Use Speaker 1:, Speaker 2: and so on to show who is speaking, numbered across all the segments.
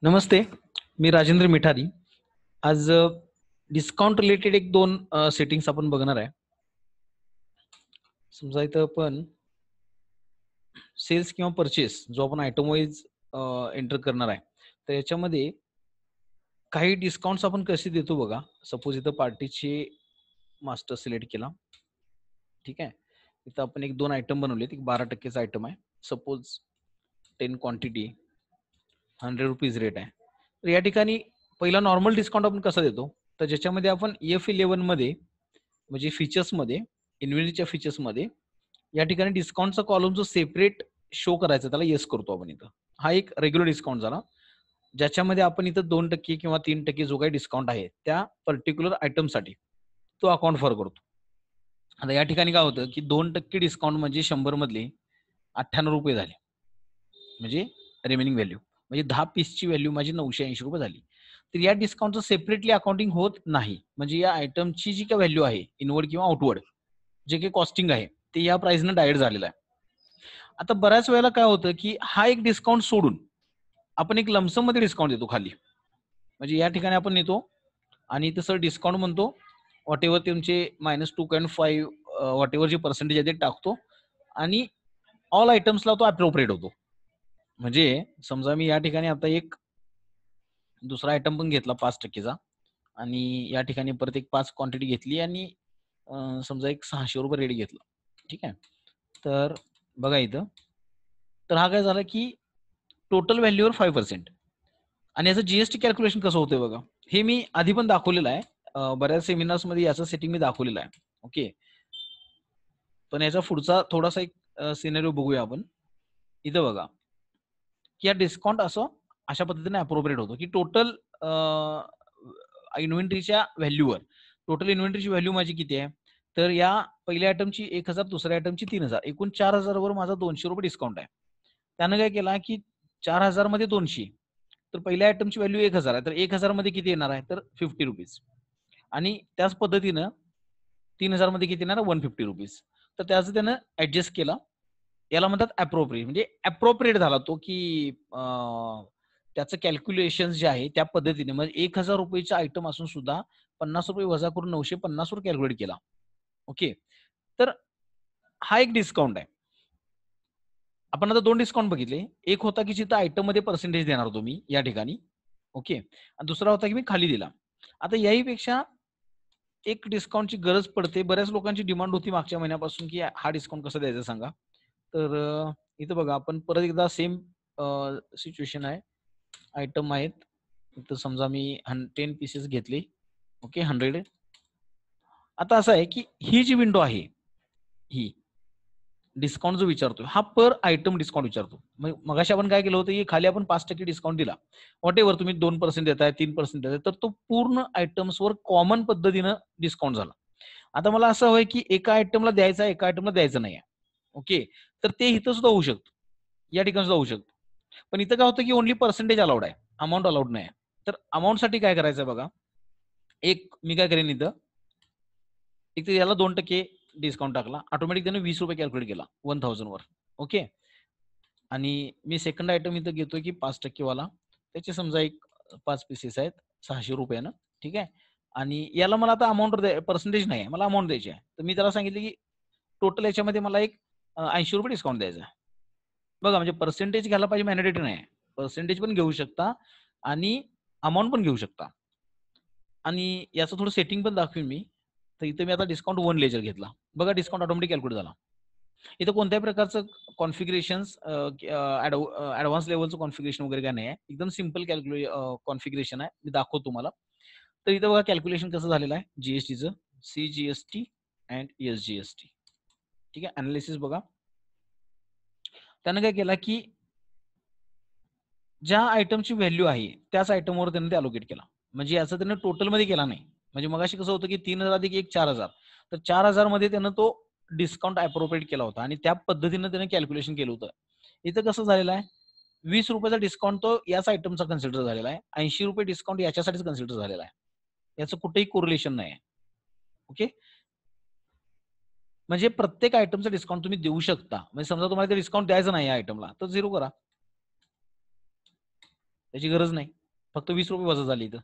Speaker 1: नमस्ते, मी राजेंद्र मिठारी. आज discount related एक दोन सेटिंग्स आपण बघणार आहे. समजा इथं आपण सेल्स किंवा परचेस जो आपण आयटम वाईज एंटर करणार आहे, तर याच्यामध्ये काही डिस्काउंट्स आपण कसे देतो बघा. सपोज इथं पार्टीचे मास्टर सिलेक्ट केला, ठीक आहे. इथं आपण एक दोन आयटम बनवलेत. एक 12% आयटम आहे. सपोज 10 क्वांटिटी ₹100 रेट आहे. तर या ठिकाणी पहिला नॉर्मल डिस्काउंट आपण कसा देतो, तर ज्याच्यामध्ये आपण F11 मध्ये म्हणजे फीचर्समध्ये इन्व्हेंटरीच्या फीचर्समध्ये या ठिकाणी डिस्काउंटचा कॉलम जो सेपरेट शो करायचा त्याला येस करतो आपण इथं. हा एक रेग्युलर डिस्काउंट झाला, ज्याच्यामध्ये आपण इथं 2% किंवा 3% जो काही डिस्काउंट आहे त्या पर्टिक्युलर आयटमसाठी तो अकाउंट फॉर करतो. आता या ठिकाणी काय होतं की 2% डिस्काउंट म्हणजे 100 मधले ₹98 झाले, म्हणजे रिमेनिंग व्हॅल्यू म्हणजे 10 पीसची व्हॅल्यू माझी ₹980 झाली. तर या डिस्काउंटचं सेपरेटली अकाउंटिंग होत नाही. म्हणजे या आयटमची जी काही व्हॅल्यू आहे इनवर्ड किंवा आउटवर्ड जे काही कॉस्टिंग आहे ते या प्राइसनं डायरेक्ट झालेलं आहे. आता बऱ्याच वेळेला काय होतं की हा एक डिस्काउंट सोडून आपण एक लमसम मध्ये डिस्काउंट देतो खाली. म्हणजे या ठिकाणी आपण येतो आणि तसं डिस्काउंट म्हणतो व्हॉट एव्हर तुमचे -2.5 व्हॉट एव्हर जे पर्सेंटेज आहे ते टाकतो आणि ऑल आयटम्सला तो अप्रोप्रिएट होतो. म्हणजे समजा मी या ठिकाणी आता एक दुसरा आयटम पण घेतला 5% आणि या ठिकाणी परत एक 5 क्वांटिटी घेतली आणि समजा एक ₹600 रेट घेतला. ठीक आहे. तर बघा इथं, तर हा काय झाला की टोटल व्हॅल्यूवर 5% आणि याचं जीएसटी कॅल्क्युलेशन कसं होतंय बघा. हे मी आधी पण दाखवलेलं आहे. बऱ्याच सेमिनार्समध्ये याचं सेटिंग मी दाखवलेलं आहे. ओके. पण याचा पुढचा थोडासा एक सिनेरिओ बघूया आपण. इथं बघा, की या डिस्काउंट असं अशा पद्धतीने अप्रोप्रिएट होतो, की टोटल इन्व्हेंटरीच्या व्हॅल्यूवर टोटल इन्व्हेंटरीची व्हॅल्यू माझी किती आहे? तर या पहिल्या आयटमची 1000, दुसऱ्या आयटमची 3000, एकूण 4000 वर माझा ₹200 डिस्काउंट आहे. त्यानं काय केला, की 4000 मध्ये 200, तर पहिल्या आयटमची व्हॅल्यू 1000 आहे. तर 1000 मध्ये किती येणार आहे? तर ₹50 आणि त्याच पद्धतीनं 3000 मध्ये किती येणार? ₹150. तर त्याचं त्यानं ॲडजस्ट केला. याला म्हणतात अप्रोप्रिएट, म्हणजे अप्रोप्रिएट झाला तो, की त्याचं कॅल्क्युलेशन्स जे आहे त्या पद्धतीने म्हणजे ₹1000 आयटम असून सुद्धा ₹50 वजा करून 950 वर कॅल्क्युलेट केला. ओके. तर हा एक डिस्काउंट आहे. आपण आता 2 डिस्काउंट बघितले. एक होता की जिथं आयटममध्ये पर्सेंटेज देणार होतो मी या ठिकाणी. ओके. आणि दुसरा होता की मी खाली दिला. आता याही पेक्षा एक डिस्काउंटची गरज पडते. बऱ्याच लोकांची डिमांड होती मागच्या महिन्यापासून, की हा डिस्काउंट कसा द्यायचा सांगा. तर इथं बघा आपण परत एकदा सेम सिच्युएशन आहे. आयटम आहेत. इथं समजा मी 10 पीसेस घेतले. ओके 100. आता असं आहे, की ही जी विंडो आहे, ही डिस्काउंट जो विचारतोय, हा पर आयटम डिस्काउंट विचारतो. मग मगाशी आपण काय केलं होतं, की खाली आपण 5% डिस्काउंट दिला. व्हॉटएव्हर तुम्ही 2% देताय, 3% देताय, तर तो पूर्ण आयटम्सवर कॉमन पद्धतीनं डिस्काउंट झाला. आता मला असं हवंय, की एका आयटमला द्यायचा आहे, एका आयटमला द्यायचं नाहीये. ओके. तर ते इथं सुद्धा होऊ शकतं. या ठिकाणी सुद्धा होऊ शकतं. पण इथं काय होतं, की ओन्ली पर्सेंटेज अलाउड आहे. अमाउंट अलाउड नाही आहे. तर अमाउंटसाठी काय करायचं बघा. एक मी काय करेन इथं, एक तर याला 2% डिस्काउंट टाकला. ऑटोमॅटिक त्याने ₹20 कॅल्क्युलेट केला 1000 वर. ओके. आणि मी सेकंड आयटम इथं घेतोय, की 5% वाला. त्याचे समजा एक 5 पीसेस आहेत ₹600 न. ठीक आहे. आणि याला मला आता अमाउंट पर्सेंटेज नाही आहे. मला अमाउंट द्यायची आहे. तर मी त्याला सांगितलं, की टोटल याच्यामध्ये मला एक ₹80 डिस्काउंट द्यायचा आहे. बघा म्हणजे पर्सेंटेज घ्यायला पाहिजे मॅन्डेटरी नाही आहे. पर्सेंटेज पण घेऊ शकता आणि अमाउंट पण घेऊ शकता. आणि याचं थोडं सेटिंग पण दाखवीन मी. तर इथे मी आता डिस्काउंट 1 लेजर घेतला. बघा डिस्काउंट ऑटोमॅटिक कॅल्क्युलेट झाला. इथं कोणत्याही प्रकारचं कॉन्फिगरेशन्स लेव्हलचं कॉन्फिगरेशन वगैरे काय नाही आहे. एकदम सिंपल कॉन्फिगरेशन आहे. मी दाखवतो तुम्हाला. तर इथं बघा कॅल्क्युलेशन कसं झालेलं आहे जीएसटीचं. CGST and SGST. ठीक आहे. एनालिसिस बघा. त्यानं काय केलं, की ज्या आयटमची व्हॅल्यू आहे, त्याच आयटमवर त्यानं ते अलोकेट केला. म्हणजे याचं त्यानं टोटलमध्ये केला नाही. म्हणजे मगाशी कसं होतं, की 3000 अधिक 1 4000. तर 4000 मध्ये त्यानं तो डिस्काउंट अप्रोप्रिएट केला होता आणि त्या पद्धतीनं त्यानं कॅल्क्युलेशन केलं होतं. इथं कसं झालेलं आहे, ₹20 चा डिस्काउंट तो याच आयटमचा कन्सिडर झालेला आहे. ₹80 डिस्काउंट याच्यासाठीच कन्सिडर झालेला आहे. याचं कुठेही कोरिलेशन नाही आहे. ओके. म्हणजे प्रत्येक आयटमचा डिस्काउंट तुम्ही देऊ शकता. म्हणजे समजा तुम्हाला ते डिस्काउंट द्यायचं नाही या आयटमला, तर 0 करा. त्याची गरज नाही, फक्त 20 रुपये वजा झाले इथं.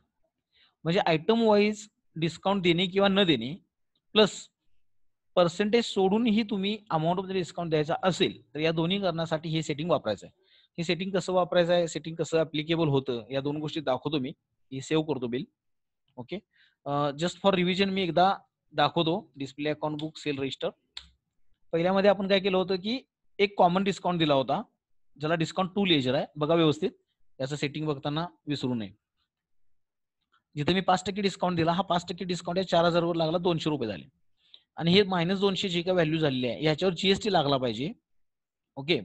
Speaker 1: म्हणजे आयटम वाईज डिस्काउंट देणे किंवा न देणे प्लस पर्सेंटेज सोडूनही तुम्ही अमाऊंटमध्ये डिस्काउंट द्यायचा असेल तर या दोन्ही करण्यासाठी हे सेटिंग वापरायचं आहे. हे सेटिंग कसं वापरायचं आहे, सेटिंग कसं ऍप्लिकेबल होतं, या दोन गोष्टी दाखवतो मी. ही सेव्ह करतो bill. Okay. Just for revision मी एकदा दाखवतो. Display account book sale register. पहिल्यामध्ये आपण काय केलं होतं की एक कॉमन डिस्काउंट दिला होता, ज्याला डिस्काउंट टू लेजर आहे. बघा व्यवस्थित, याचं सेटिंग बघताना विसरू नये. जिथे मी 5% डिस्काउंट दिला, हा 5% डिस्काउंट या 4000 वर लागला, 200 रुपये झाले. आणि हे -200 जी काय व्हॅल्यू झालेली आहे याच्यावर जीएसटी लागला पाहिजे. ओके.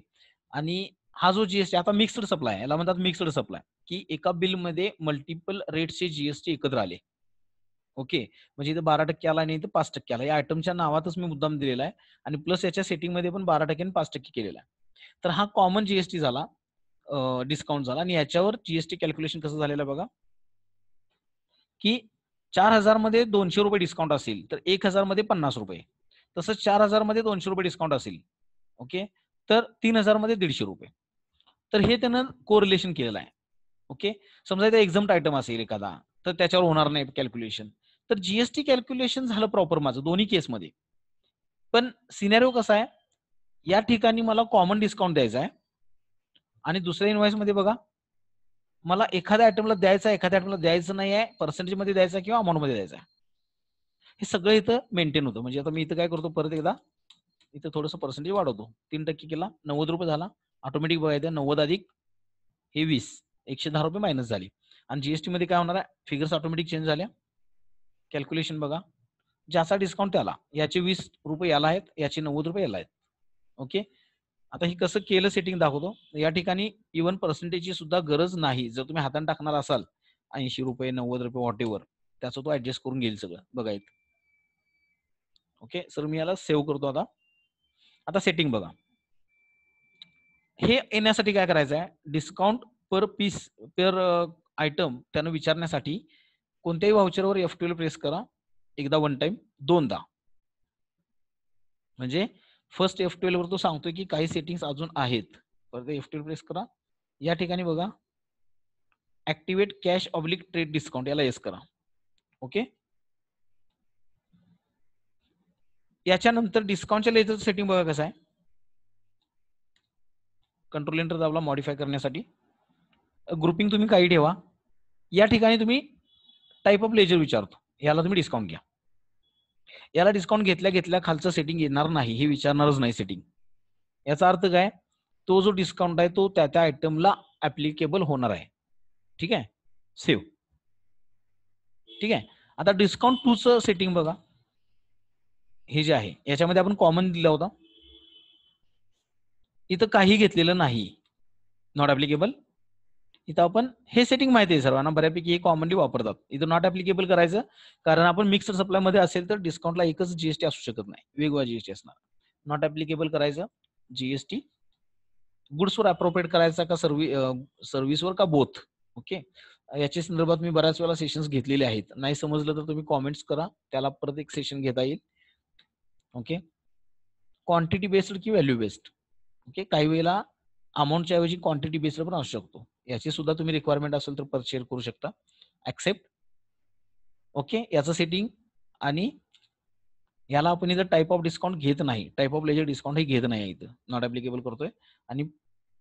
Speaker 1: आणि हा जो जीएसटी आता मिक्स्ड सप्लाय, याला म्हणतात मिक्स्ड सप्लाय, की एका बिलमध्ये मल्टिपल रेटचे जीएसटी एकत्र आले. ओके. म्हणजे इथं 12% आला आणि इथं 5% आला. या आयटमच्या नावातच मी मुद्दाम दिलेला आहे आणि प्लस याच्या सेटिंगमध्ये पण 12% आणि 5% केलेला आहे. तर हा कॉमन जीएसटी झाला, डिस्काउंट झाला आणि याच्यावर जीएसटी कॅल्क्युलेशन कसं झालेलं बघा, की 4000 मध्ये 200 रुपये डिस्काउंट असेल तर 1000 मध्ये 50 रुपये. तसंच 4000 मध्ये 200 रुपये डिस्काउंट असेल, ओके, तर 3000 मध्ये 150 रुपये. तर हे त्यानं कोरिलेशन केलेलं आहे. ओके. समजा इथे एक्झम्प्ट आयटम असेल एखादा, तर त्याच्यावर होणार नाही कॅल्क्युलेशन. तर जीएसटी कॅल्क्युलेशन झालं प्रॉपर माझं दोन्ही केसमध्ये. पण सिनेरिओ कसा आहे, या ठिकाणी मला कॉमन डिस्काउंट द्यायचा आहे आणि दुसऱ्या इनव्हॉइसमध्ये बघा, मला एखाद्या आयटमला द्यायचा आहे, एखाद्या आयटमला द्यायचं नाही आहे, पर्सेंटेजमध्ये द्यायचा आहे किंवा अमाउंटमध्ये द्यायचा आहे. हे सगळं इथं मेंटेन होतं. म्हणजे आता मी इथं काय करतो, परत एकदा इथं थोडंसं पर्सेंटेज वाढवतो. 3% केला, 90 रुपये झाला. ऑटोमॅटिक बघायचं 90 अधिक हे 20, 110 रुपये मायनस झाले. आणि जीएसटी मध्ये काय होणार आहे, फिगर्स ऑटोमॅटिक चेंज झाल्या. कॅल्क्युलेशन बघा, ज्याचा डिस्काउंट त्याला, याचे 20 रुपये याला आहेत, याचे 90 रुपये याला आहेत. ओके. आता हे कसं केलं सेटिंग दाखवतो. या ठिकाणी इव्हन पर्सेंटेजची सुद्धा गरज नाही. जर तुम्ही हाताने टाकणार असाल 80 रुपये, 90 रुपये व्हॉटएव्हर, त्याचं तो ऍडजस्ट करून घेईल सगळं. बघा इथं. ओके. सर मी याला सेव्ह करतो आता. आता सेटिंग बघा. हे येण्यासाठी काय करायचं आहे, डिस्काउंट पर पीस पर आयटम त्यानं विचारण्यासाठी कोणत्याही व्हाउचरवर F12 प्रेस करा. एकदा वन टाइम, दोनदा. म्हणजे फर्स्ट F12 वर तो सांगतोय की काही सेटिंग्स अजून आहेत. परत F12 प्रेस करा. या ठिकाणी बघा, activate cash oblique trade discount, याला येस करा. ओके. याच्यानंतर डिस्काउंटच्या लेजरचं सेटिंग बघा कसं आहे. कंट्रोल एंटर दाबला मॉडिफाय करण्यासाठी. ग्रुपिंग तुम्ही काही ठेवा. या ठिकाणी तुम्ही टाइप ऑफ लेजर विचारतो, याला तुम्ही डिस्काउंट घ्या. याला डिस्काउंट घेतल्या घेतल्या खालचं सेटिंग येणार नाही, हे विचारणारच नाही सेटिंग. याचा अर्थ काय, तो जो डिस्काउंट आहे तो त्या आयटमला ऍप्लिकेबल होणार आहे. ठीक आहे. सेव्ह. ठीक आहे. आता डिस्काउंट टूचं सेटिंग बघा, हे जे आहे याच्यामध्ये आपण कॉमन दिला होता, इथं काही घेतलेलं नाही, नॉट ऍप्लिकेबल. इथं आपण हे सेटिंग माहिती आहे सर्वांना, बऱ्यापैकी हे कॉमनली वापरतात. इथं नॉट ऍप्लिकेबल करायचं, कारण आपण मिक्सड सप्लाय मध्ये असेल तर डिस्काउंटला एकच जीएसटी असू शकत नाही, वेगवेगळा जीएसटी असणार. नॉट ऍप्लिकेबल करायचं, जीएसटी गुड्सवर अप्रोप्रिएट करायचा का सर्व्हिसवर का बोथ. ओके. याच्या संदर्भात मी बऱ्याच वेळा सेशन्स घेतलेले आहेत. नाही समजलं तर तुम्ही कॉमेंट्स करा, त्याला परत एक सेशन घेता येईल. ओके. क्वांटिटी बेस्ड की व्हॅल्यू बेस्ड. ओके. काही वेळेला अमाऊंटच्या ऐवजी क्वांटिटी बेस्ड पण असू शकतो. याची सुद्धा तुम्ही रिक्वायरमेंट असेल तर परत शेअर करू शकता. ऍक्सेप्ट. ओके. याचं सेटिंग. आणि याला आपण इथं टाइप ऑफ डिस्काउंट घेत नाही, टाइप ऑफ लेजर डिस्काउंट हे घेत नाही, इथं नॉट ऍप्लिकेबल करतोय आणि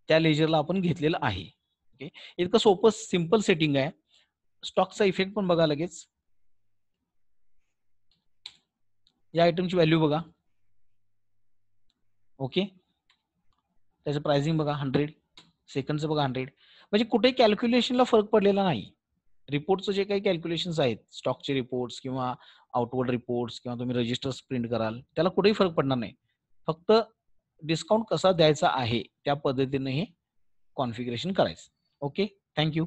Speaker 1: त्या लेजरला आपण घेतलेलं आहे. ओके. इतकं सोपं सिंपल सेटिंग आहे. स्टॉकचा इफेक्ट पण बघा लगेच. या आयटमची व्हॅल्यू बघा. ओके. त्याचं प्राइसिंग बघा 100, सेकंडचं बघा 100. म्हणजे कुठेही कॅल्क्युलेशनला फरक पडलेला नाही. रिपोर्टचं जे काही कॅल्क्युलेशन्स आहेत, स्टॉकचे रिपोर्ट्स किंवा आउटवर्ड रिपोर्ट्स किंवा तुम्ही रजिस्टर्स प्रिंट कराल, त्याला कुठेही फरक पडणार नाही. फक्त डिस्काउंट कसा द्यायचा आहे त्या पद्धतीने हे कॉन्फिगरेशन करायचं. ओके. Thank you.